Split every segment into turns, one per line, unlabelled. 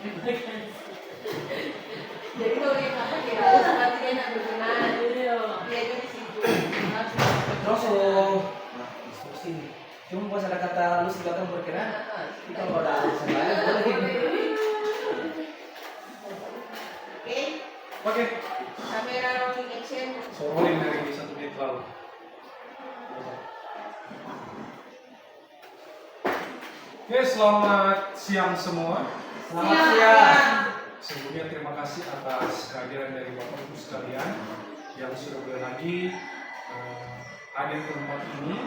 Jadi kalau yang apa kita seperti dia nak berkenan, dia itu di situ.
Terus nah instruksi nih. Cuma pas ada kata halus di belakang berkenan, kita kalau ada alasan lain boleh.
Oke. Kamera rolling action.
So rolling dari 1 menit lalu. Oke, selamat siang semua.
Selamat siang.
Sebelumnya terima kasih atas kehadiran dari Bapak Ibu sekalian yang sudah berlagi hadir ke tempat ini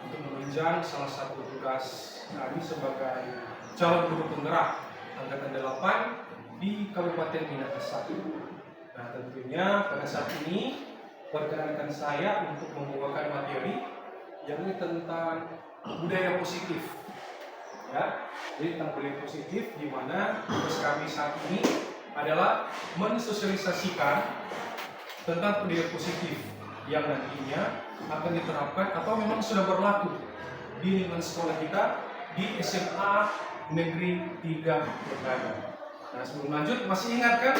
untuk menunjang salah satu tugas kami sebagai calon guru penggerak angkatan 8 di Kabupaten Minahasa. Nah, tentunya pada saat ini perkenankan saya untuk membawakan materi yang ini tentang budaya positif. Ya, jadi tentang budaya positif di mana tugas kami saat ini adalah mensosialisasikan tentang budaya positif yang nantinya akan diterapkan atau memang sudah berlaku di lingkungan sekolah kita di SMA Negeri 3 Tondano. Nah, sebelum lanjut, masih ingat kan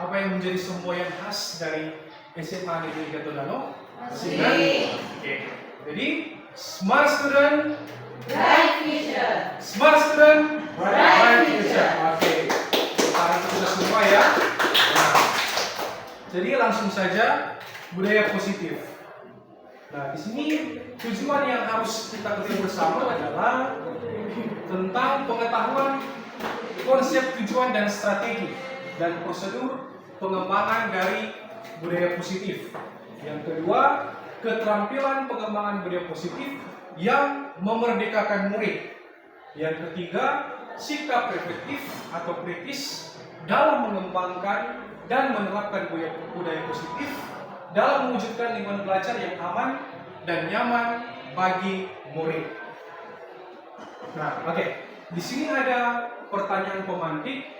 apa yang menjadi semboyan khas dari SMA Negeri 3 Tondano? Masih ingat? Oke. Jadi, smart student,
Bright future.
smart student,
Bright
future. Oke. Sekarang sudah semua ya. Nah, jadi langsung saja budaya positif. Nah, di sini tujuan yang harus kita ketahui bersama adalah tentang pengetahuan konsep tujuan dan strategi dan prosedur pengembangan dari budaya positif. Yang kedua, keterampilan pengembangan budaya positif yang memerdekakan murid. Yang ketiga, sikap reflektif atau kritis dalam mengembangkan dan menerapkan budaya positif dalam mewujudkan lingkungan belajar yang aman dan nyaman bagi murid. Nah, oke. Di sini ada pertanyaan pemantik.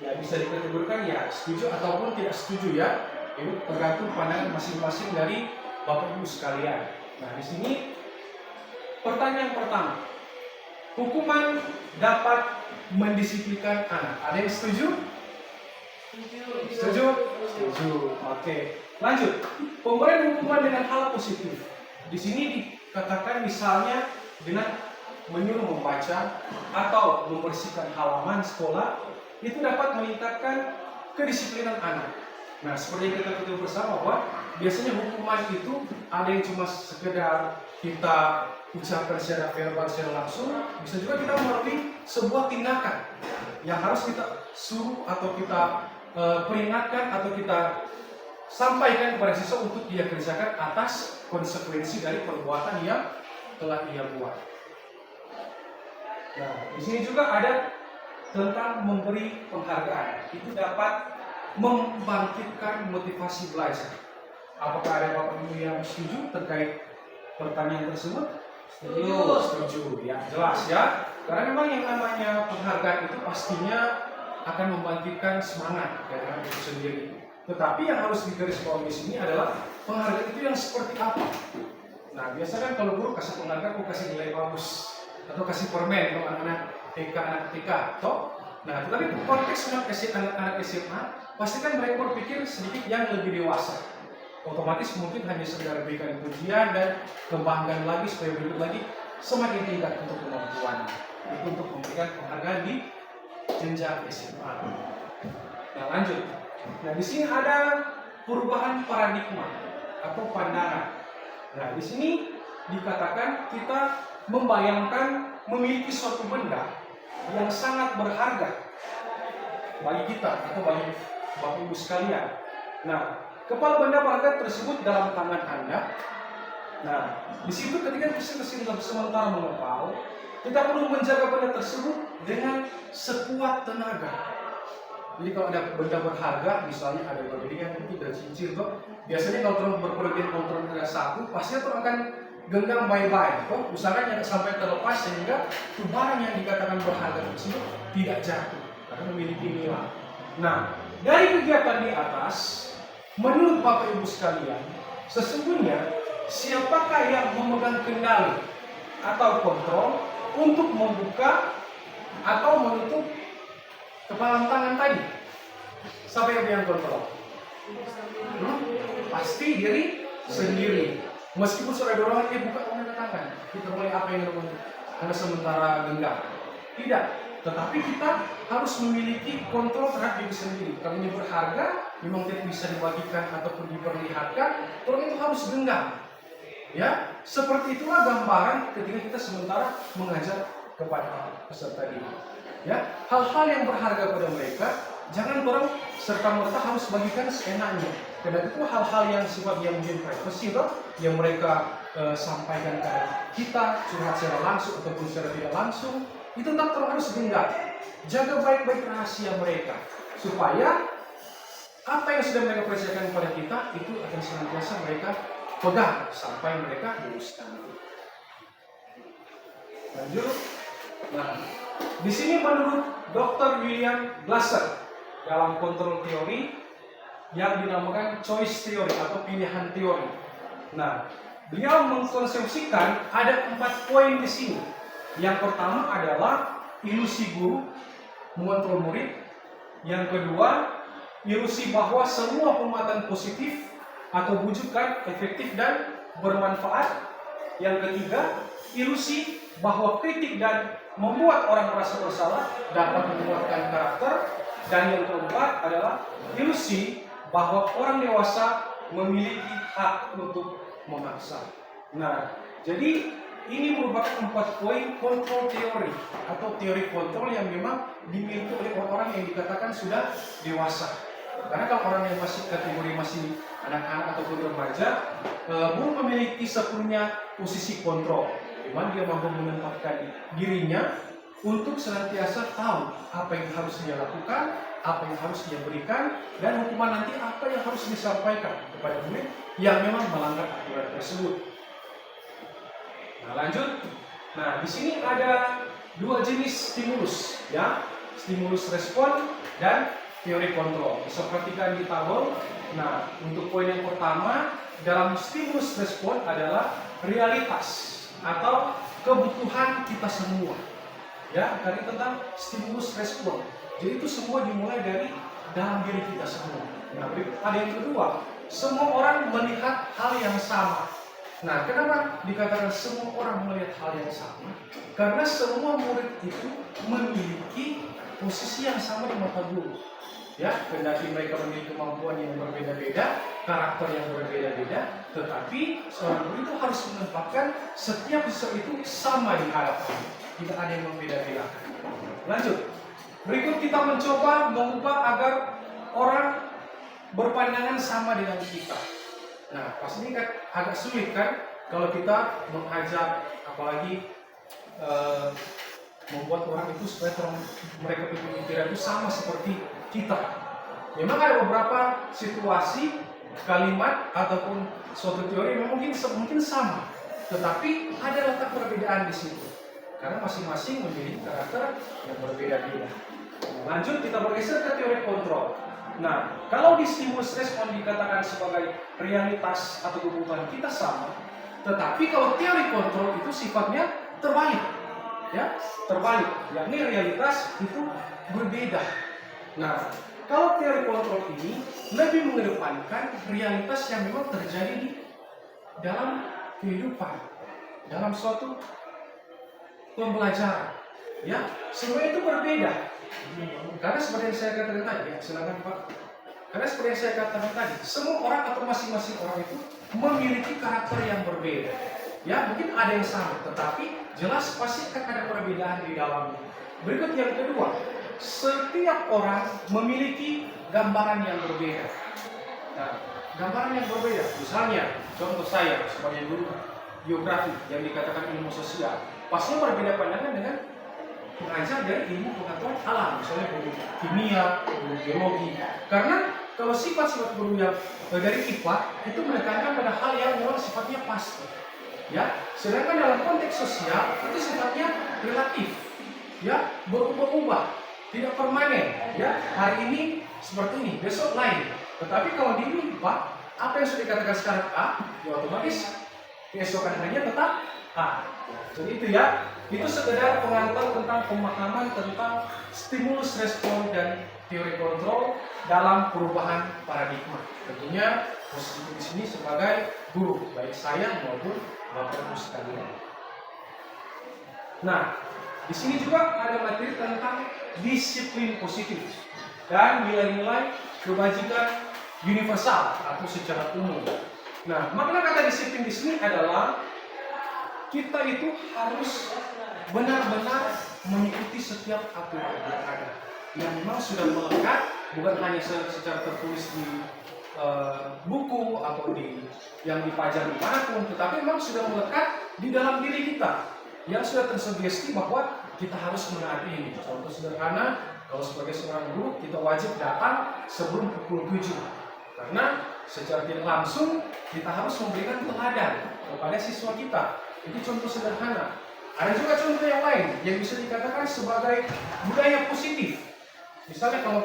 Ya, bisa dikategorikan ya setuju ataupun tidak setuju ya. Itu tergantung pandangan masing-masing dari Bapak Ibu sekalian. Nah, di sini pertanyaan pertama. Hukuman dapat mendisiplinkan anak. Ada yang setuju? Setuju? Setuju. Oke. Lanjut. Pemberian hukuman dengan hal positif. Di sini dikatakan misalnya dengan menyuruh membaca atau membersihkan halaman sekolah itu dapat meningkatkan kedisiplinan anak. Nah, seperti yang kita ketahui bersama bahwa biasanya hukuman itu ada yang cuma sekedar kita ucapkan secara verbal, secara langsung, bisa juga kita melalui sebuah tindakan yang harus kita suruh atau kita peringatkan atau kita sampaikan kepada siswa untuk dia kerjakan atas konsekuensi dari perbuatan yang telah ia buat. Nah, di sini juga ada tentang memberi penghargaan. Itu dapat membangkitkan motivasi belajar. Apakah ada Bapak Ibu yang setuju terkait pertanyaan tersebut?
Setuju.
Setuju, ya jelas ya. Karena memang yang namanya penghargaan itu pastinya akan membangkitkan semangat dari anak itu sendiri. Tetapi yang harus digarisbawahi di sini adalah penghargaan itu yang seperti apa? Nah, biasa kan kalau guru kasih penghargaan, aku kasih nilai bagus atau kasih permen untuk anak-anak TK, anak TK, toh. Nah, tetapi konteks anak-anak SMA, pasti kan mereka berpikir sedikit yang lebih dewasa. Otomatis mungkin hanya sekedar berikan pujian dan kembangkan lagi supaya berikut lagi semakin tingkat untuk kemampuan. Itu untuk memberikan penghargaan di jenjang SMA. Nah, lanjut. Nah, di sini ada perubahan paradigma atau pandangan. Nah, di sini dikatakan kita membayangkan memiliki suatu benda yang sangat berharga bagi kita atau bagi Bapak Ibu sekalian. Nah, kepala benda berharga tersebut dalam tangan Anda. Nah, di situ ketika mesin sementara mengepal, kita perlu menjaga benda tersebut dengan sekuat tenaga. Jadi kalau ada benda berharga, misalnya ada berlian itu dan cincin, toh biasanya kalau terus berpergian kontrol ada satu, pasti terus akan genggam baik-baik, toh usahakan jangan sampai terlepas sehingga barang yang dikatakan berharga tersebut tidak jatuh karena memiliki nilai. Nah, dari kegiatan di atas, menurut Bapak Ibu sekalian, sesungguhnya siapakah yang memegang kendali atau kontrol untuk membuka atau menutup Kepalan tangan tadi, siapa yang kontrol? Pasti diri sendiri. Meskipun sudah dorongan dia buka tangan, kita mulai apa yang namanya? Karena sementara genggam. Tidak, tetapi kita harus memiliki kontrol terhadap diri sendiri. Kalau ini berharga, memang tidak bisa dibagikan ataupun diperlihatkan, orang itu harus genggam. Ya, seperti itulah gambaran ketika kita sementara mengajar kepada peserta didik. Ya, hal-hal yang berharga pada mereka jangan orang serta-merta harus bagikan seenaknya. Karena itu hal-hal yang sifatnya mungkin privasi yang mereka sampaikan kepada kita, curhat secara langsung ataupun secara tidak langsung, itu tetap harus genggam. Jaga baik-baik rahasia mereka supaya apa yang sudah mereka percayakan kepada kita itu akan senantiasa mereka pegang sampai mereka lulus nanti. Lanjut. Nah, di sini menurut Dr. William Glasser dalam kontrol teori yang dinamakan choice theory atau pilihan teori. Nah, beliau mengkonsepsikan ada 4 poin di sini. Yang pertama adalah ilusi guru mengontrol murid. Yang kedua, ilusi bahwa semua penguatan positif atau bujukan efektif dan bermanfaat. Yang ketiga, ilusi bahwa kritik dan membuat orang merasa bersalah dapat menguatkan karakter. Dan yang keempat adalah ilusi bahwa orang dewasa memiliki hak untuk memaksa. Nah, jadi ini merupakan 4 poin kontrol teori atau teori kontrol yang memang dimiliki oleh orang-orang yang dikatakan sudah dewasa. Karena kalau orang yang masih kategori masih anak-anak ataupun remaja belum memiliki sepenuhnya posisi kontrol, di mana dia mampu menempatkan dirinya untuk senantiasa tahu apa yang harus dia lakukan, apa yang harus dia berikan, dan hukuman nanti apa yang harus disampaikan kepada murid yang memang melanggar aturan tersebut. Nah, lanjut. Nah, di sini ada 2 jenis stimulus, ya, stimulus respon dan teori kontrol. Bisa perhatikan di tabel. Nah, untuk poin yang pertama dalam stimulus respon adalah realitas atau kebutuhan kita semua. Ya, karena tentang stimulus respon. Jadi itu semua dimulai dari dalam diri kita semua. Nah, ada yang kedua, semua orang melihat hal yang sama. Nah, kenapa dikatakan semua orang melihat hal yang sama? Karena semua murid itu memiliki posisi yang sama di mata guru. Ya, kendati mereka memiliki kemampuan yang berbeda-beda, karakter yang berbeda-beda, tetapi seorang guru itu harus menempatkan setiap siswa itu sama di hadapan. Tidak ada yang membeda-bedakan. Lanjut. Berikut kita mencoba mengubah agar orang berpandangan sama dengan kita. Nah, pasti kan agak sulit kan kalau kita mengajak, apalagi membuat orang itu supaya mereka pemikiran itu sama seperti kita. Memang ada beberapa situasi, kalimat ataupun suatu teori yang mungkin sama, tetapi ada letak perbedaan di situ. Karena masing-masing memiliki karakter yang berbeda-beda. Lanjut, kita bergeser ke teori kontrol. Nah, kalau di stimulus respon dikatakan sebagai realitas atau kebutuhan kita sama, tetapi kalau teori kontrol itu sifatnya terbalik, ya, terbalik, yakni realitas itu berbeda. Nah, kalau teori kontrol ini lebih mengedepankan realitas yang memang terjadi di dalam kehidupan, dalam suatu pembelajaran, ya, semua itu berbeda. Karena seperti yang saya katakan tadi, ya, silakan Pak. Karena seperti yang saya katakan tadi, semua orang atau masing-masing orang itu memiliki karakter yang berbeda. Ya, mungkin ada yang sama, tetapi jelas pasti akan ada perbedaan di dalamnya. Berikut yang kedua, setiap orang memiliki gambaran yang berbeda. Nah, gambaran yang berbeda, misalnya contoh saya sebagai guru geografi yang dikatakan ilmu sosial, pasti berbeda pandangan dengan pengajar dari ilmu pengetahuan alam, misalnya guru kimia, guru biologi. Karena kalau sifat-sifat guru yang dari IPA itu menekankan pada hal yang memang sifatnya pasti, ya. Sedangkan dalam konteks sosial itu sifatnya relatif, ya, berubah-ubah, tidak permanen, ya. Hari ini seperti ini, besok lain. Tetapi kalau di IPA, apa yang sudah dikatakan sekarang A, ya otomatis keesokan harinya tetap A. Jadi itu ya. Itu sekedar pengantar tentang pemahaman tentang stimulus respon dan teori kontrol dalam perubahan paradigma. Tentunya posisi di sini sebagai guru, baik saya maupun Bapak Ibu sekalian. Nah, di sini juga ada materi tentang disiplin positif dan nilai-nilai kebajikan universal atau secara umum. Nah, makna kata disiplin di sini adalah kita itu harus benar-benar mengikuti setiap aturan yang ada, yang memang sudah melekat, bukan hanya secara tertulis di buku atau yang dipajang dimanapun, tetapi memang sudah melekat di dalam diri kita, yang sudah tersugesti bahwa kita harus menaati ini. Contoh sederhana, kalau sebagai seorang guru kita wajib datang sebelum pukul 7, karena secara tidak langsung kita harus memberikan teladan kepada siswa kita. Itu contoh sederhana. Ada juga contoh yang lain yang bisa dikatakan sebagai budaya positif. Misalnya kalau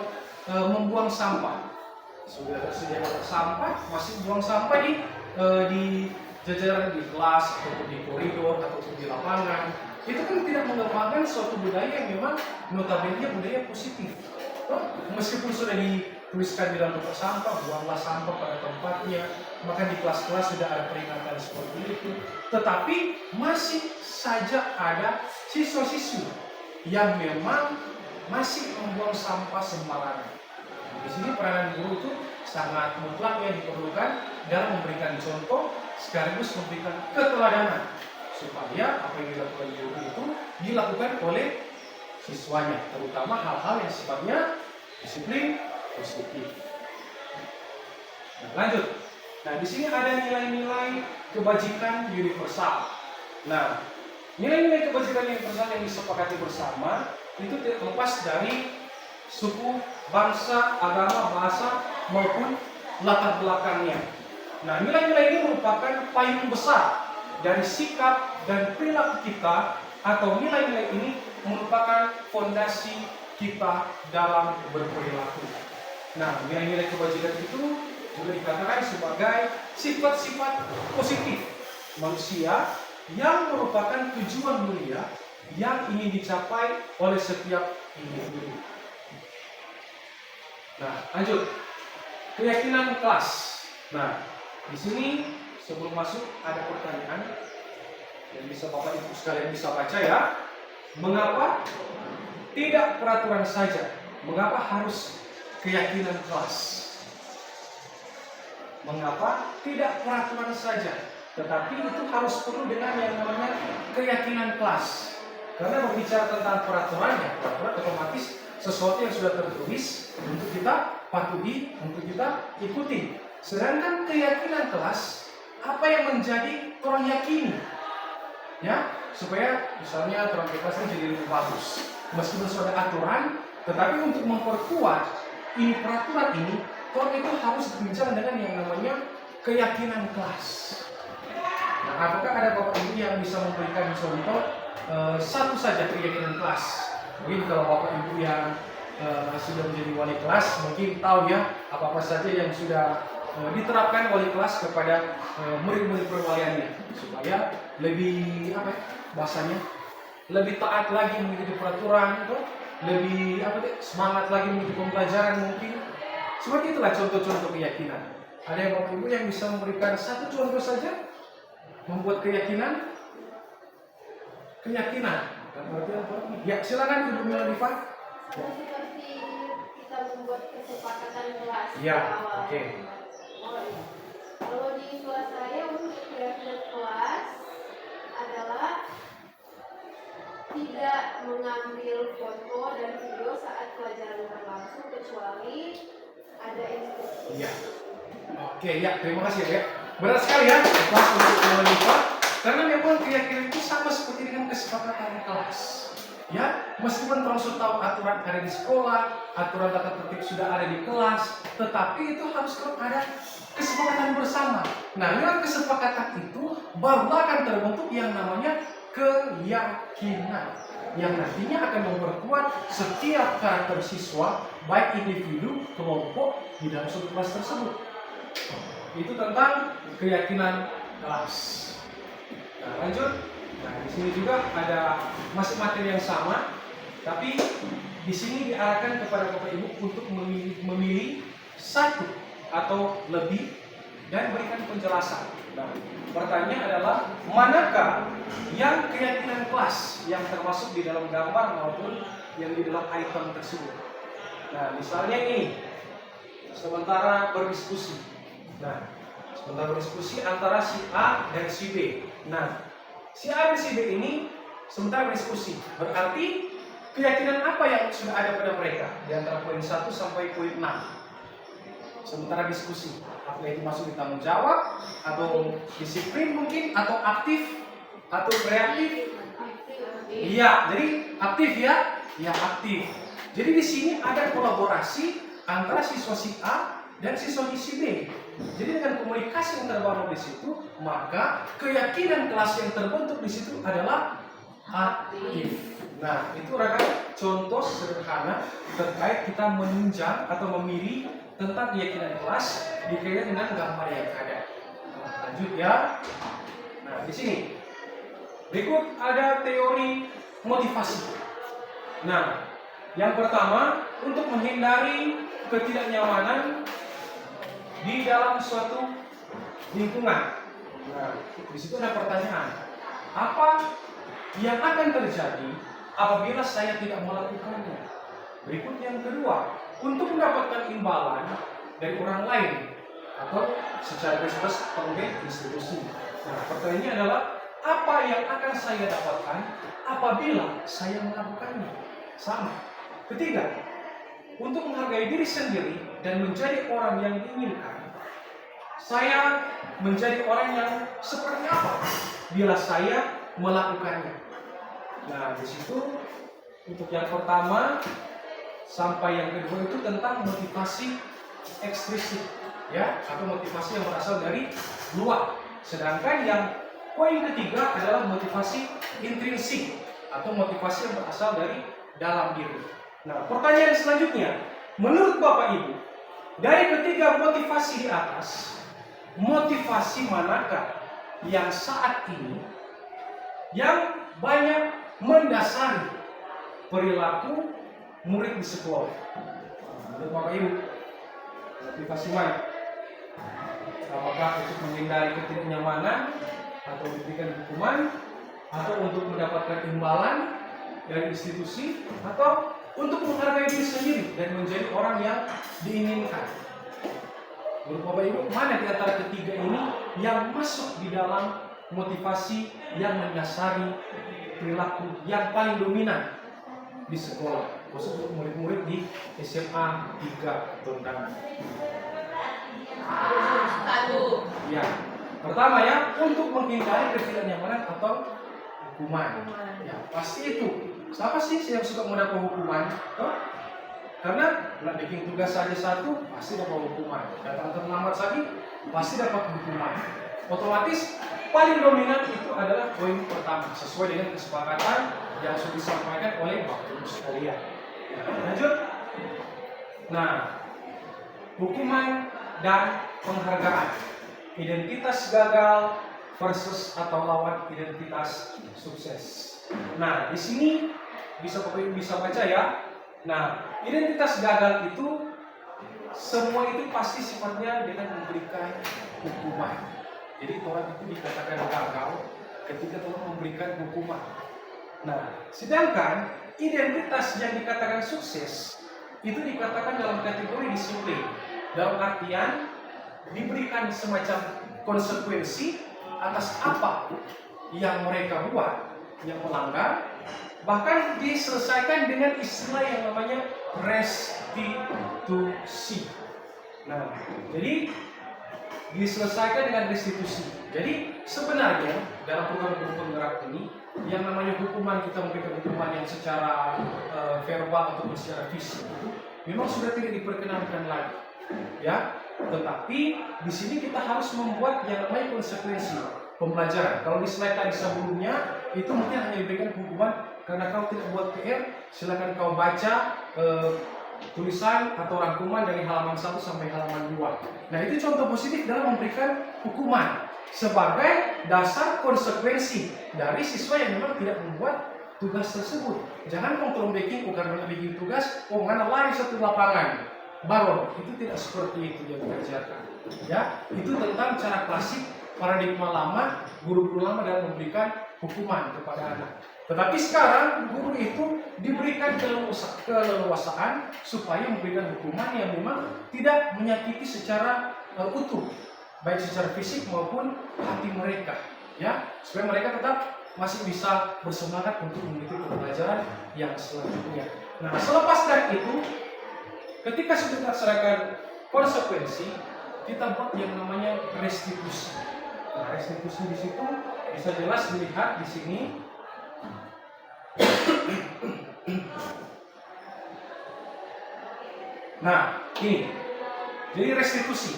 membuang sampah, sudah tersedia kotak sampah, masih buang sampah di jajaran di kelas ataupun di koridor ataupun di lapangan, itu kan tidak mengembangkan suatu budaya yang memang notabene budaya positif. Meskipun sudah dituliskan di dalam kotak sampah, buanglah sampah pada tempatnya, maka di kelas-kelas sudah ada peringatan seperti itu, tetapi masih saja ada siswa-siswi yang memang masih membuang sampah sembarangan. Di sini peranan guru itu sangat mutlak yang diperlukan dalam memberikan contoh sekaligus memberikan keteladanan supaya apa yang dilakukan guru itu dilakukan oleh siswanya, terutama hal-hal yang sifatnya disiplin positif. Nah, lanjut. Nah, di sini ada nilai-nilai kebajikan universal. Nah, nilai-nilai kebajikan universal yang disepakati bersama itu tidak lepas dari suku, bangsa, agama, bahasa maupun latar belakangnya. Nah, nilai-nilai ini merupakan payung besar dari sikap dan perilaku kita, atau nilai-nilai ini merupakan fondasi kita dalam berperilaku. Nah, nilai-nilai kebajikan itu juga dikatakan sebagai sifat-sifat positif manusia yang merupakan tujuan mulia yang ingin dicapai oleh setiap individu. Nah, lanjut. Keyakinan kelas. Nah, di sini sebelum masuk ada pertanyaan yang bisa Bapak Ibu sekalian bisa baca ya. Mengapa tidak peraturan saja? Mengapa harus keyakinan kelas? Mengapa tidak peraturan saja? Tetapi itu harus perlu dengan yang namanya keyakinan kelas. Karena berbicara tentang peraturan otomatis sesuatu yang sudah tertulis untuk kita patuhi, untuk kita ikuti. Sedangkan keyakinan kelas, apa yang menjadi orang yakini, ya, supaya misalnya orang kelas ini jadi lebih bagus. Meskipun sudah aturan, tetapi untuk memperkuat ini peraturan ini, orang itu harus berbicara dengan yang namanya keyakinan kelas. Nah, apakah ada Bapak Ibu yang bisa memberikan contoh satu saja keyakinan kelas? Mungkin kalau Bapak Ibu yang sudah menjadi wali kelas mungkin tahu ya apa-apa saja yang sudah diterapkan wali kelas kepada murid-murid perwaliannya supaya lebih bahasanya lebih taat lagi mengikuti peraturan, lebih semangat lagi mengikuti pembelajaran mungkin. Seperti itulah contoh-contoh keyakinan. Ada yang Bapak Ibu yang bisa memberikan satu contoh saja membuat keyakinan? Ya, silakan Ibu Melanifa.
Seperti kita membuat kesepakatan kelas.
Ya, oke.
Kalau di kelas saya untuk keyakinan kelas adalah tidak mengambil foto dan video saat pelajaran berlangsung kecuali ada instruksi.
Iya. Oke, ya, terima kasih ya. Berat sekali ya kelas untuk Melanifa. Karena memang keyakinan itu sama seperti dengan kesepakatan kelas. Ya, meskipun terus tahu aturan ada di sekolah, aturan tata tertib sudah ada di kelas, tetapi itu harus ada kesepakatan bersama. Nah, dengan kesepakatan itu baru akan terbentuk yang namanya keyakinan, yang nantinya akan memperkuat setiap karakter siswa, baik individu, kelompok di dalam suatu kelas tersebut. Itu tentang keyakinan kelas. Nah, lanjut. Nah, di sini juga ada masih materi yang sama, tapi di sini diarahkan kepada Bapak Ibu untuk memilih satu atau lebih dan berikan penjelasan. Nah, pertanyaan adalah manakah yang keyakinan kelas yang termasuk di dalam gambar maupun yang di dalam item tersebut. Nah, misalnya ini, sementara berdiskusi. Nah, sementara berdiskusi antara si A dan si B. Nah, si A dan si B ini sementara berdiskusi. Berarti keyakinan apa yang sudah ada pada mereka di antara poin 1 sampai poin 6. Sementara diskusi, apakah itu masuk di tanggung jawab atau disiplin mungkin atau aktif atau reaktif? Iya, jadi aktif ya, ya aktif. Jadi di sini ada kolaborasi antara siswa si A dan siswa si B. Jadi dengan komunikasi yang terbangun di situ, maka keyakinan kelas yang terbentuk di situ adalah aktif. Nah, itu rekan contoh sederhana terkait kita menunjang atau memilih tentang keyakinan kelas dikaitkan dengan gambar yang ada. Nah, lanjut ya. Nah, di sini berikut ada teori motivasi. Nah, yang pertama untuk menghindari ketidaknyamanan di dalam suatu lingkungan. Nah, di situ ada pertanyaan, apa yang akan terjadi apabila saya tidak melakukannya? Berikut yang kedua, untuk mendapatkan imbalan dari orang lain atau secara garis oleh institusi. Nah, pertanyaannya adalah apa yang akan saya dapatkan apabila saya melakukannya? Sama. Ketiga, untuk menghargai diri sendiri dan menjadi orang yang diinginkan. Saya menjadi orang yang seperti apa bila saya melakukannya? Nah, di situ untuk yang pertama sampai yang kedua itu tentang motivasi ekstrinsi, ya, atau motivasi yang berasal dari luar. Sedangkan yang poin ketiga adalah motivasi intrinsik atau motivasi yang berasal dari dalam diri. Nah, pertanyaan selanjutnya, menurut Bapak Ibu, dari ketiga motivasi di atas, motivasi manakah yang saat ini yang banyak mendasari perilaku murid di sekolah? Menurut Bapak Ibu, motivasi mana? Apakah untuk menghindari ketidaknyamanan atau diberikan hukuman atau untuk mendapatkan imbalan dari institusi atau untuk menghargai diri sendiri dan menjadi orang yang diinginkan? Menurut Bapak Ibu, mana di antara ketiga ini yang masuk di dalam motivasi yang mendasari perilaku yang paling dominan di sekolah, khusus untuk murid-murid di SMA 3 Tondangan? Ya, pertama ya, untuk menghindari ketidaknyamanan atau hukuman. Ya, pasti itu. Siapa sih yang suka mendapat hukuman? Karena nak bikin tugas saja satu, pasti dapat hukuman. Datang terlambat lagi, pasti dapat hukuman. Otomatis paling dominan itu adalah poin pertama, sesuai dengan kesepakatan yang sudah disampaikan oleh Bapak Ibu sekalian. Lanjut. Nah, hukuman dan penghargaan, identitas gagal versus atau lawan identitas sukses. Nah, di sini bisa baca ya. Nah, identitas gagal itu semua itu pasti sifatnya dengan memberikan hukuman. Jadi orang itu dikatakan gagal ketika Tuhan memberikan hukuman. Nah, sedangkan identitas yang dikatakan sukses itu dikatakan dalam kategori disiplin. Dalam artian diberikan semacam konsekuensi atas apa yang mereka buat, yang melanggar, bahkan diselesaikan dengan istilah yang namanya restitusi. Nah, jadi diselesaikan dengan restitusi. Jadi sebenarnya dalam program guru penggerak ini yang namanya hukuman, kita memberikan hukuman yang secara verbal ataupun secara fisik itu memang sudah tidak diperkenankan lagi, ya. Tetapi di sini kita harus membuat yang namanya konsekuensi pembelajaran. Kalau di slide tadi sebelumnya itu mungkin hanya diberikan hukuman karena kau tidak buat PR, silakan kau baca tulisan atau rangkuman dari halaman 1 sampai halaman 2. Nah, itu contoh positif dalam memberikan hukuman. sebagai dasar konsekuensi dari siswa yang memang tidak membuat tugas tersebut. Jangan kontrol backing karena bikin tugas, ngana lari satu lapangan. Baron, itu tidak seperti itu yang dikerjakan. Ya, itu tentang cara klasik paradigma lama, guru-guru lama dalam memberikan hukuman kepada anak. Tetapi sekarang guru itu diberikan keleluasaan supaya memberikan hukuman yang memang tidak menyakiti secara utuh, baik secara fisik maupun hati mereka, ya, supaya mereka tetap masih bisa bersemangat untuk mengikuti pembelajaran yang selanjutnya. Nah, selepas dari itu, ketika sudah dilaksanakan konsekuensi, kita buat yang namanya restitusi. Nah, restitusi di situ bisa jelas dilihat di sini. Nah, ini. Jadi restitusi.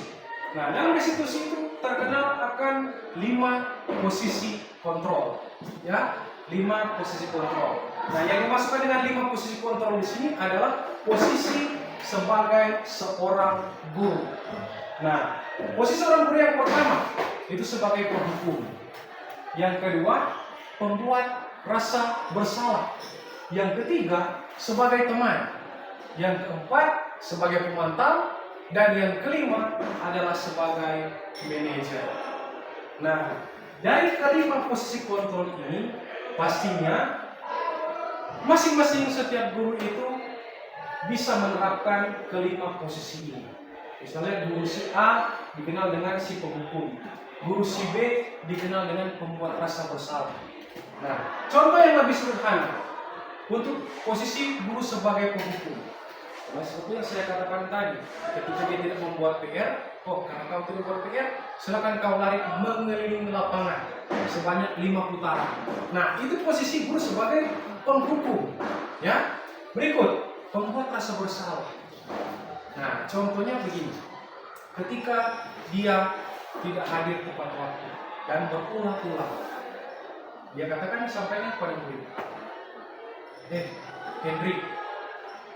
Nah, dalam restitusi itu terkenal akan 5 posisi kontrol. Ya, 5 posisi kontrol. Nah, yang dimasukkan dengan 5 posisi kontrol di sini adalah posisi sebagai seorang guru. Nah, posisi seorang guru yang pertama itu sebagai penghukum. Yang kedua, pembuat rasa bersalah. Yang ketiga, sebagai teman. Yang keempat, sebagai pemantau. Dan yang kelima adalah sebagai manajer. Nah, dari kelima posisi kontrol ini, pastinya masing-masing setiap guru itu bisa menerapkan kelima posisi ini. Misalnya guru si A dikenal dengan si penghukum, guru si B dikenal dengan pembuat rasa bersalah. Nah, contoh yang lebih sederhana untuk posisi guru sebagai penghukum. Nah, seperti yang saya katakan tadi, ketika dia tidak membuat PR, karena kau tidak membuat PR, silakan kau lari mengelilingi lapangan sebanyak 5 putaran. Nah, itu posisi guru sebagai penghukum. Ya, berikut pembuat rasa bersalah. Nah, contohnya begini, ketika dia tidak hadir tepat waktu dan berulang-ulang, dia katakan disampaikan kepada murid, Henry,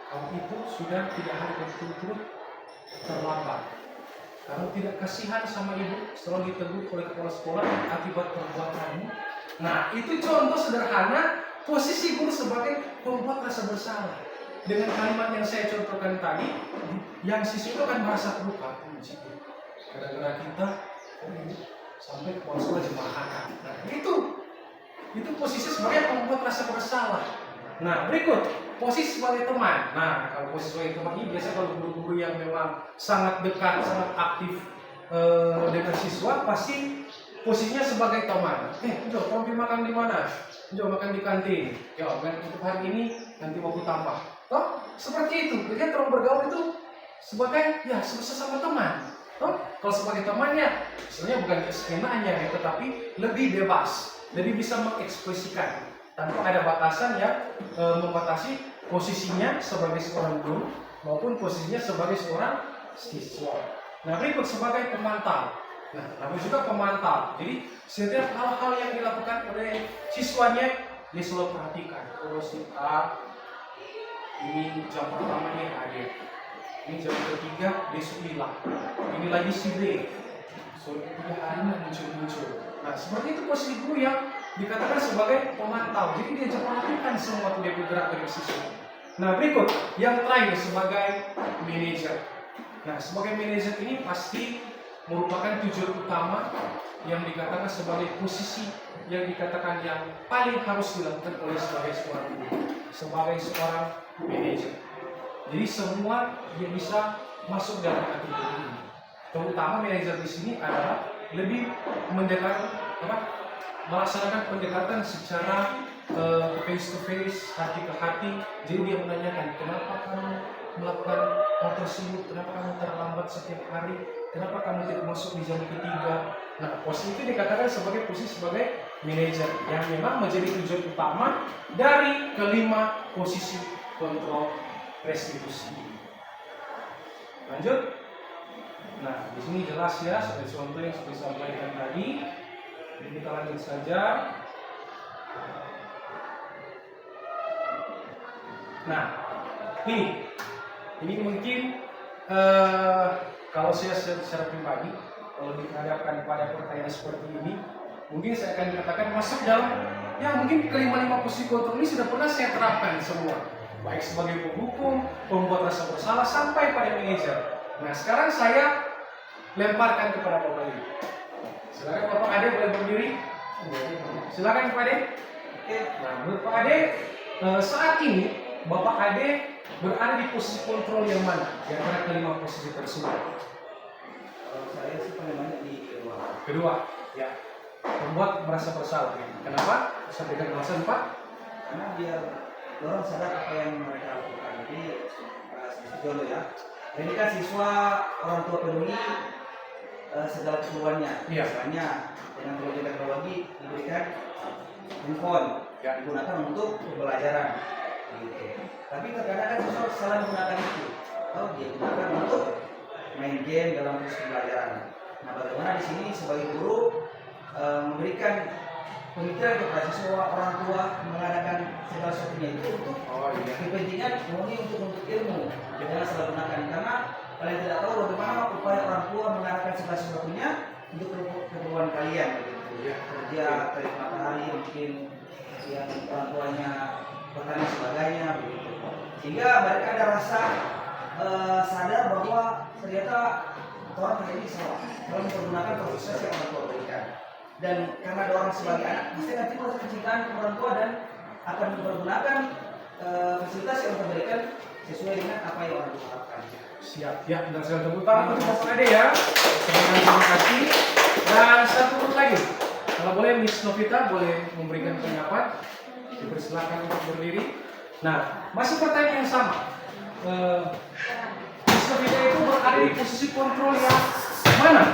kamu itu sudah tidak hadir berturut-turut terlambat. Kamu tidak kasihan sama ibu setelah ditegur oleh kepala sekolah akibat perbuatanmu. Nah, itu contoh sederhana posisi guru sebagai pembuat rasa bersalah. Dengan kalimat yang saya contohkan tadi, yang siswa itu akan merasa terluka. Gara-gara kita sampai kepala sekolah dimarahan. Nah, itu posisi sebagai pembuat rasa bersalah. Nah, berikut posisi sebagai teman. Nah, kalau posisi sebagai teman ini biasa kalau guru-guru yang memang sangat dekat, sangat aktif dengan siswa, pasti posisinya sebagai teman. Jo, kamu makan di mana? Jo, makan di kantin. Ya, untuk hari ini nanti mau tambah. Toh, seperti itu. Jadi orang bergaul itu sebagai sesama teman. Toh, kalau sebagai temannya, sebenarnya bukan skenanya ya, tetapi lebih bebas, lebih bisa mengekspresikan tanpa ada batasan yang membatasi posisinya sebagai seorang guru maupun posisinya sebagai seorang siswa. Nah, berikut sebagai pemantau. Nah, namanya juga pemantau. Jadi setiap hal-hal yang dilakukan oleh siswanya dia selalu perhatikan. Kalau si A ini jam pertama dia hadir, ini jam ketiga dia hilang, ini lagi si B, tiga hari muncul. Nah, seperti itu posisi guru yang dikatakan sebagai pemantau. Jadi dia perhatikan semua dia bergerak dari siswa. Nah, berikut yang terakhir sebagai manajer. Nah, sebagai manajer ini pasti merupakan tujuan utama yang dikatakan sebagai posisi yang dikatakan yang paling harus dilakukan oleh sebagai seorang guru, sebagai seorang manajer. Jadi semua yang bisa masuk dalam kategori ini. Terutama manajer di sini adalah lebih melaksanakan pendekatan secara face to face, hati ke hati. Jadi dia menanyakan, kenapa kamu melakukan hal tersebut, kenapa kamu terlambat setiap hari, kenapa kamu tidak masuk di jam ketiga. Nah, posisi itu dikatakan sebagai posisi sebagai manajer yang memang menjadi tujuan utama dari kelima posisi kontrol restitusi. Lanjut. Nah, di sini jelas ya, sebagai contoh yang sudah disampaikan tadi. Jadi kita lanjut saja. Nah, ini mungkin kalau saya secara pribadi kalau dihadapkan pada pertanyaan seperti ini, mungkin saya akan katakan masuk dalam ya mungkin kelima-lima posisi kontrol ini sudah pernah saya terapkan semua, baik sebagai penghukum, pembuat rasa bersalah sampai pada manajer. Nah sekarang saya lemparkan kepada Bapak Ade. Silakan Bapak Ade boleh berdiri. Silakan Pak Ade. Oke. Nah menurut Pak Ade saat ini Bapak Ade berada di posisi kontrol yang mana di antara kelima posisi tersebut?
Kalau saya sih paling banyak di kedua.
Kedua, ya. Membuat merasa bersalah. Kenapa? Sampaikan alasan Pak.
Karena biar orang sadar apa yang mereka lakukan. Jadi sedikit dulu ya. Ini kan siswa orang tua peduli segala keperluannya.
Iya.
Misalnya dengan proyek teknologi diberikan handphone
Ya.
digunakan untuk pembelajaran. Gitu. Tapi terkadang kan siswa salah menggunakan itu. Atau dia gunakan untuk main game dalam proses pembelajaran. Nah, bagaimana di sini sebagai guru memberikan pemikiran kepada siswa orang tua mengadakan segala sesuatunya itu untuk kepentingan murni untuk ilmu, jangan salah gunakan karena kalian tidak tahu bagaimana upaya orang tua mengadakan segala sesuatunya untuk keperluan kalian begitu. Kerja tarik matahari mungkin yang orang tuanya bertani sebagainya begitu, sehingga mereka ada rasa sadar bahwa ternyata orang ini salah dalam menggunakan proses yang orang tua berikan. Dan karena ada orang sebagai anak, pasti nanti merasa kecintaan ke orang tua dan akan mempergunakan fasilitas yang diberikan sesuai dengan apa yang orang tua harapkan.
Siap, ya. Dan saya tepuk tangan untuk Bapak Ade ya. Terima kasih. Dan satu menit lagi, kalau boleh Miss Novita boleh memberikan pendapat. Dipersilakan untuk berdiri. Nah, masih pertanyaan yang sama. Miss Novita itu berada di posisi kontrol yang mana?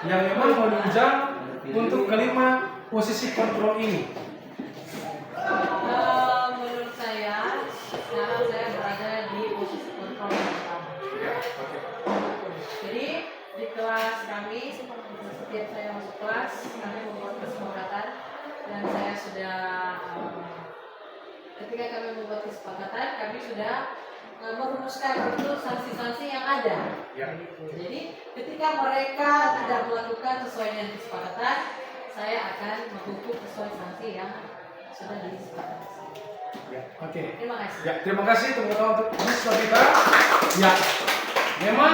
Yang memang menunjang untuk kelima posisi kontrol ini.
Menurut saya, sekarang saya berada di posisi kontrol yang pertama. Jadi di kelas kami, setiap saya masuk kelas, kami membuat kesepakatan dan saya sudah ketika kami membuat kesepakatan, kami sudah merumuskan itu sanksi-sanksi yang ada. Jadi ketika mereka tidak melakukan sesuai dengan kesepakatan, saya akan menghukum sesuai sanksi yang sudah disepakati.
Ya, oke.
Terima kasih.
Ya, terima kasih teman-teman untuk Miss Novita. Ya, memang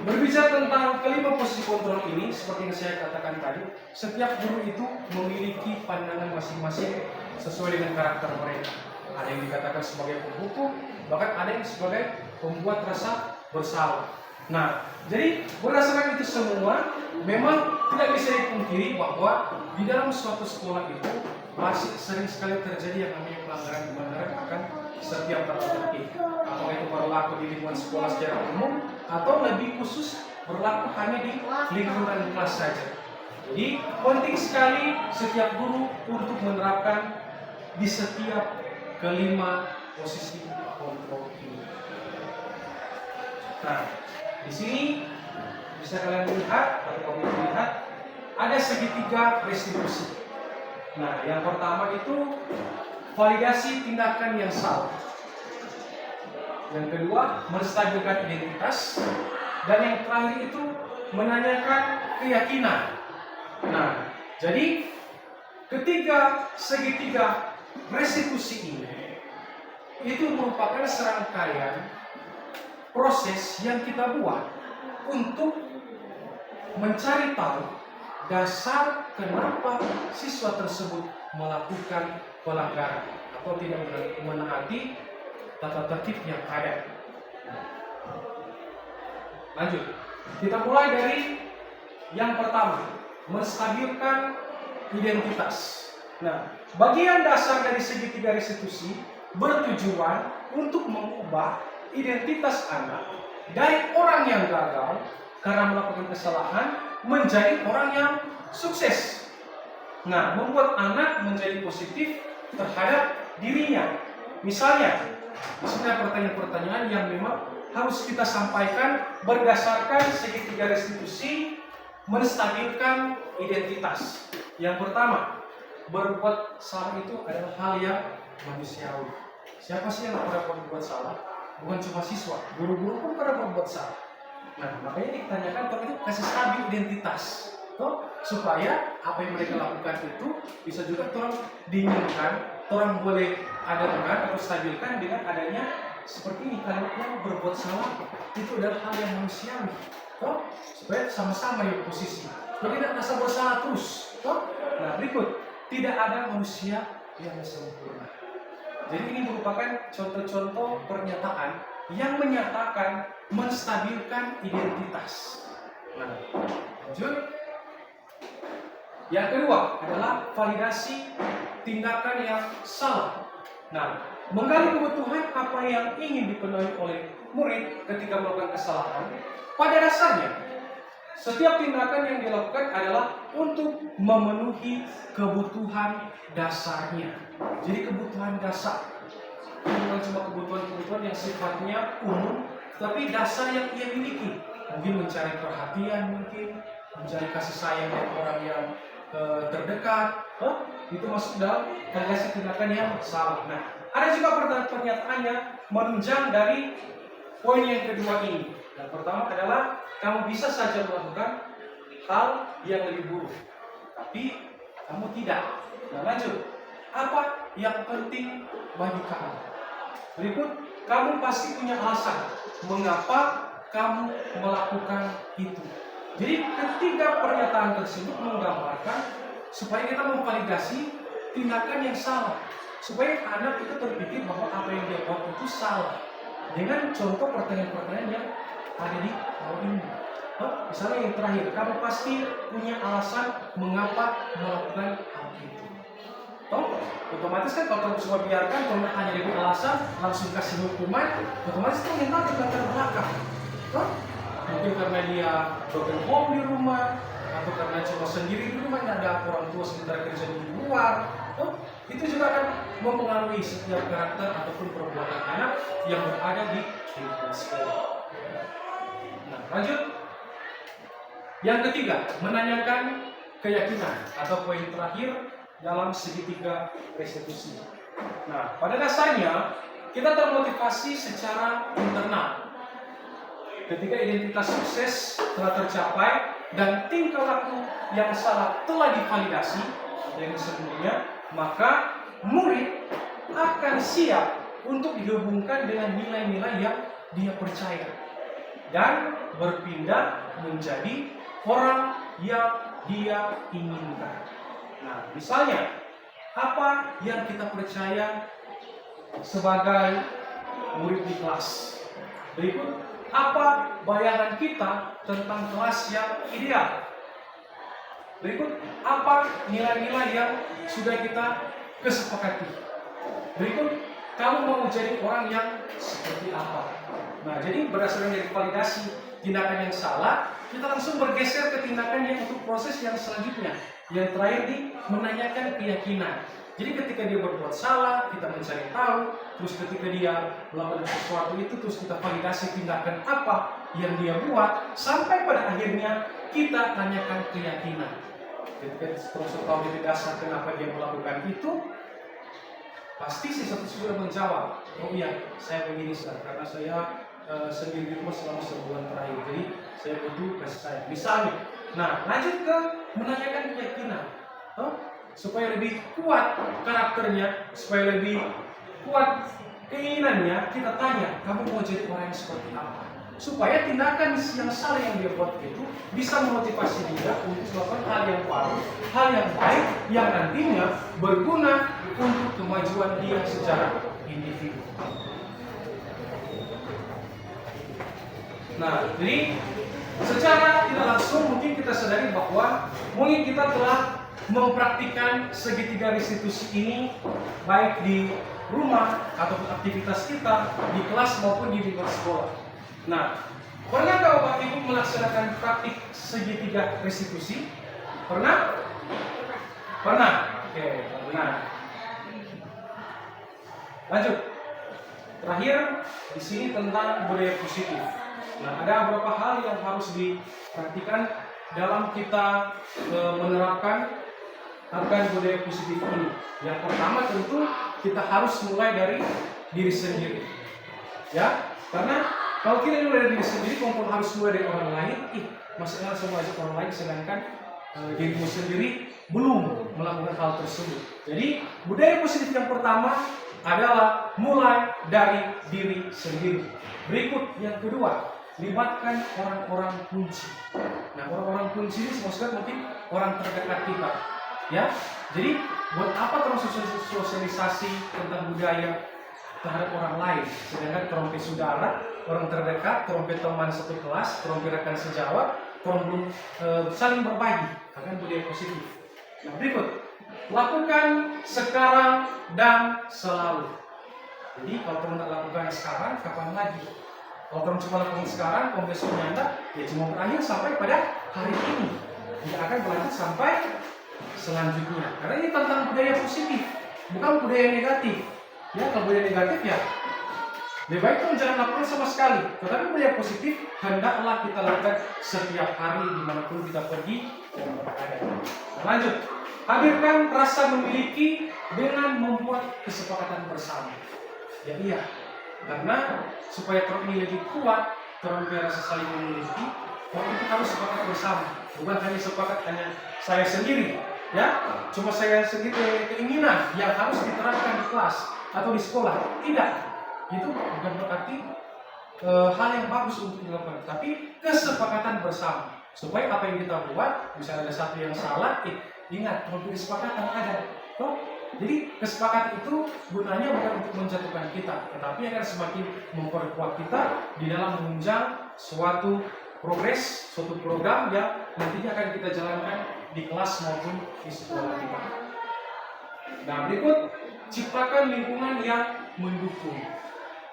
berbicara tentang kelima posisi kontrol ini, seperti yang saya katakan tadi, setiap guru itu memiliki pandangan masing-masing sesuai dengan karakter mereka. Ada yang dikatakan sebagai penghukum, bahkan ada yang sebagai pembuat rasa bersalah. Nah, jadi berdasarkan itu semua, memang tidak bisa dipungkiri bahwa di dalam suatu sekolah itu masih sering sekali terjadi yang namanya pelanggaran akan setiap tata tertib. Apakah itu berlaku di lingkungan sekolah secara umum atau lebih khusus berlaku hanya di lingkungan kelas saja. Jadi penting sekali setiap guru untuk menerapkan di setiap kelima posisi kontrol ini. Nah, di sini bisa kalian lihat atau kamu lihat ada segitiga restitusi. Nah, yang pertama itu validasi tindakan yang salah. Yang kedua, menstabilkan identitas. Dan yang terakhir itu menanyakan keyakinan. Nah, jadi ketiga segitiga restitusi ini itu merupakan serangkaian proses yang kita buat untuk mencari tahu dasar kenapa siswa tersebut melakukan pelanggaran atau tidak menaati tata tertib yang ada. Lanjut, kita mulai dari yang pertama, menstabilkan identitas. Nah, bagian dasar dari segitiga restitusi bertujuan untuk mengubah identitas anak dari orang yang gagal karena melakukan kesalahan menjadi orang yang sukses. Nah, membuat anak menjadi positif terhadap dirinya. Misalnya, di sini ada pertanyaan-pertanyaan yang memang harus kita sampaikan berdasarkan segitiga restitusi menstabilkan identitas. Yang pertama, berbuat salah itu adalah hal yang manusiawi. Siapa sih yang pernah berbuat salah? Bukan cuma siswa, guru-guru pun pernah berbuat salah. Nah, makanya ditanyakan kalau itu kasih stabil identitas, toh supaya apa yang mereka lakukan itu bisa juga orang diinginkan, orang boleh adakan atau stabilkan dengan adanya seperti ini, kalimatnya berbuat salah itu adalah hal yang manusiawi, toh supaya sama-sama ya posisi, supaya tidak merasa bersalah terus, toh. Nah, berikut, tidak ada manusia yang sempurna. Jadi ini merupakan contoh-contoh pernyataan yang menyatakan menstabilkan identitas. Nah, lanjut. Yang kedua adalah validasi tindakan yang salah. Nah, menggali kebutuhan apa yang ingin dipenuhi oleh murid ketika melakukan kesalahan. Pada dasarnya, setiap tindakan yang dilakukan adalah untuk memenuhi kebutuhan dasarnya. Jadi kebutuhan dasar, bukan cuma kebutuhan-kebutuhan yang sifatnya umum, tapi dasar yang ia miliki. Mungkin mencari perhatian, mungkin mencari kasih sayang dari orang yang terdekat. Itu masuk dalam validasi tindakan yang salah. Nah, ada juga pernyataannya menunjang dari poin yang kedua ini. Yang pertama adalah kamu bisa saja melakukan hal yang lebih buruk, tapi kamu tidak. Nah, lanjut. Apa yang penting bagi kamu? Berikut, kamu pasti punya alasan mengapa kamu melakukan itu. Jadi ketiga pernyataan tersebut menggambarkan supaya kita memvalidasi tindakan yang salah, supaya anak itu terpikir bahwa apa yang dia buat itu salah dengan contoh pertanyaan-pertanyaan yang ada di bawah ini. Misalnya yang terakhir, kamu pasti punya alasan mengapa melakukan hal itu. Otomatis kan kalau kamu cuma biarkan, kalau hanya dari alasan langsung kasih hukuman, otomatis itu mental di belakang. Mungkin karena dia broken home di rumah, atau karena cuma sendiri di rumah, tidak ada orang tua sementara kerja di luar. Itu juga akan mempengaruhi setiap karakter ataupun perbuatan anak yang berada di lingkungan sekolah. Nah, lanjut. Yang ketiga, menanyakan keyakinan atau poin terakhir dalam segitiga restitusi. Nah, pada dasarnya kita termotivasi secara internal. Ketika identitas sukses telah tercapai dan tingkah laku yang salah telah divalidasi yang sebelumnya, maka murid akan siap untuk dihubungkan dengan nilai-nilai yang dia percaya dan berpindah menjadi orang yang dia inginkan. Nah, misalnya apa yang kita percaya sebagai murid di kelas? Berikut, apa bayangan kita tentang kelas yang ideal? Berikut, apa nilai-nilai yang sudah kita kesepakati? Berikut, kamu mau jadi orang yang seperti apa? Nah, jadi berdasarkan dari validasi tindakan yang salah, kita langsung bergeser ke tindakan yang untuk proses yang selanjutnya. Yang terakhir menanyakan keyakinan. Jadi ketika dia berbuat salah, kita mencari tahu. Terus ketika dia melakukan sesuatu itu, terus kita validasi tindakan apa yang dia buat. Sampai pada akhirnya kita tanyakan keyakinan. Ketika terus tahu dari dasar kenapa dia melakukan itu, pasti si satu sudah menjawab, oh iya, saya begini Sir, karena saya sendiri di rumah selama sebulan terakhir, jadi saya butuh kasih sayang. Misalnya, nah lanjut ke menanyakan keyakinan. Supaya lebih kuat karakternya, supaya lebih kuat keinginannya, kita tanya, kamu mau jadi orang yang seperti apa? Supaya tindakan yang salah yang dia buat itu bisa memotivasi dia untuk melakukan hal yang baru, hal yang baik, yang nantinya berguna untuk kemajuan dia secara individu. Nah, jadi secara tidak langsung mungkin kita sadari bahwa mungkin kita telah mempraktikkan segitiga restitusi ini baik di rumah ataupun aktivitas kita di kelas maupun di luar sekolah. Nah, pernahkah Bapak Ibu melaksanakan praktik segitiga restitusi? Pernah? Pernah. Oke, pernah. Lanjut. Terakhir di sini tentang budaya positif. Nah, ada beberapa hal yang harus diperhatikan dalam kita menerapkan akan budaya positif ini. Yang pertama tentu kita harus mulai dari diri sendiri. Ya, karena Kalau kita mulai dari diri sendiri, kalau harus mulai dari orang lain, maksudnya semua ajak orang lain, sedangkan dirimu sendiri belum melakukan hal tersebut. Jadi budaya positif yang pertama adalah mulai dari diri sendiri. Berikut yang kedua, libatkan orang-orang kunci. Nah, orang-orang kunci ini maksudnya mungkin orang terdekat kita, ya. Jadi buat apa terus sosialisasi tentang budaya terhadap orang lain, sedangkan trompet saudara, orang terdekat, trompet teman satu kelas, trompet rekan sejawat, orang belum saling berbagi akan budaya positif. Nah, berikut, lakukan sekarang dan selalu. Jadi kalau teman tak lakukan sekarang, kapan lagi? Kalau teman cuma lakukan sekarang, kalau besoknya anda, ya cuma berakhir sampai pada hari ini, tidak akan berlanjut sampai selanjutnya. Karena ini tentang budaya positif, bukan budaya negatif. Ya, kalau budaya negatif ya lebih baik itu jangan lakukan sama sekali. Tetapi budaya positif hendaklah kita lakukan setiap hari dimanapun kita pergi dan berada. Nah, lanjut, hadirkan rasa memiliki dengan membuat kesepakatan bersama. Ya iya, karena supaya trompet ini lebih kuat, trompet rasa saling memiliki, trompet itu harus sepakat bersama. Bukan hanya sepakat hanya saya sendiri, ya, cuma saya sendiri keinginan yang harus diterapkan di kelas atau di sekolah. Tidak, itu bukan berarti hal yang bagus untuk dilakukan, tapi kesepakatan bersama supaya apa yang kita buat, misalnya ada satu yang salah, ingat kalau kesepakatan ada, toh. Jadi kesepakatan itu gunanya bukan untuk menjatuhkan kita, tetapi akan semakin memperkuat kita di dalam menunjang suatu progres, suatu program yang nantinya akan kita jalankan di kelas maupun di sekolah kita. Nah, berikut, ciptakan lingkungan yang mendukung.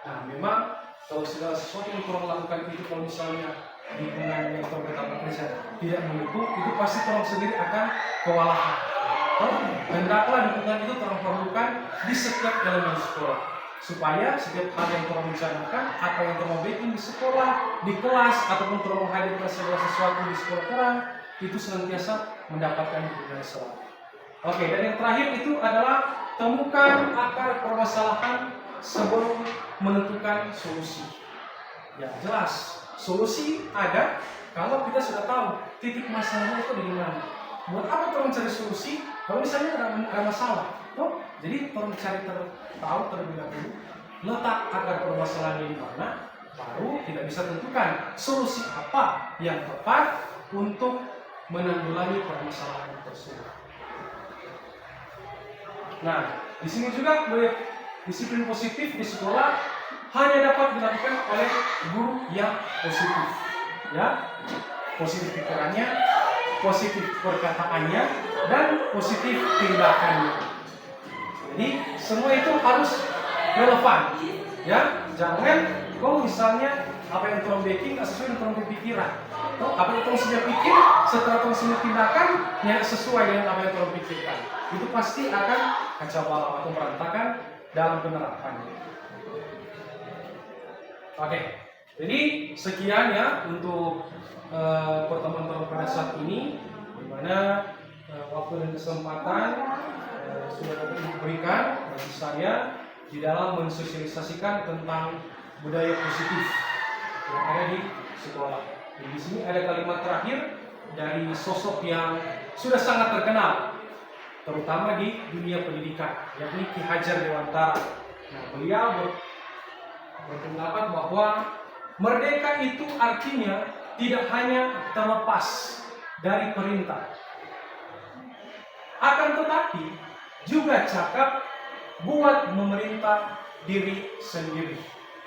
Nah, memang kalau segala sesuatu yang kurang lakukan itu, kalau misalnya lingkungan yang terdapat kerja tidak mendukung, itu pasti orang sendiri akan kewalahan. Hendaklah lingkungan itu terperlukan di setiap elemen sekolah, supaya setiap hal yang telah rencanakan, apa yang telah bikin di sekolah, di kelas, ataupun telah menghadirkan segala sesuatu di sekolah terang, itu senantiasa mendapatkan dukungan selalu. Oke, dan yang terakhir itu adalah temukan akar permasalahan sebelum menentukan solusi. Ya, jelas, solusi ada kalau kita sudah tahu titik masalahnya itu di mana. Buat apa tolong cari solusi kalau misalnya ada masalah? Toh, jadi tolong cari tahu terlebih dahulu letak akar permasalahannya di mana, baru kita bisa tentukan solusi apa yang tepat untuk menanggulangi permasalahan tersebut. Nah, di sini juga disiplin positif di sekolah hanya dapat dilakukan oleh guru yang positif, ya, positif pikirannya, positif perkataannya, dan positif tindakannya. Jadi semua itu harus relevan, ya. Jangan kau misalnya apa yang tuan bikin nggak sesuai dengan tuan pikiran, apa yang tuan sudah pikir setelah tuan sudah tindakan yang sesuai dengan apa yang tuan pikirkan, itu pasti akan kacau balau atau berantakan dalam penerapannya. Oke, jadi sekian ya untuk pertemuan pada saat ini, di mana waktu dan kesempatan sudah diberikan bagi saya di dalam mensosialisasikan tentang budaya positif yang ada di sekolah. Dan di sini ada kalimat terakhir dari sosok yang sudah sangat terkenal, terutama di dunia pendidikan, yakni Ki Hajar Dewantara. Nah, beliau berpendapat bahwa merdeka itu artinya tidak hanya terlepas dari perintah, akan tetapi juga cakap buat memerintah diri sendiri.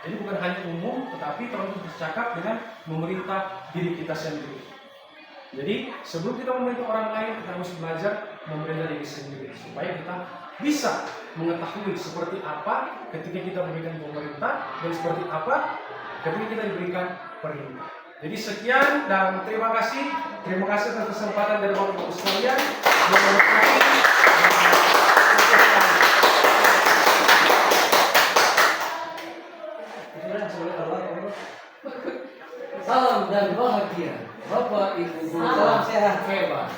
Jadi bukan hanya umum, tetapi terus bercakap dengan memerintah diri kita sendiri. Jadi sebelum kita memerintah orang lain, kita harus belajar memerintah diri sendiri, supaya kita bisa mengetahui seperti apa ketika kita memberikan pemerintah dan seperti apa ketika kita diberikan perintah. Jadi sekian dan terima kasih atas kesempatan dari Bapak-Ibu sekalian.
Salam dan bahagia, Bapak Ibu guru, salam sehat bebas.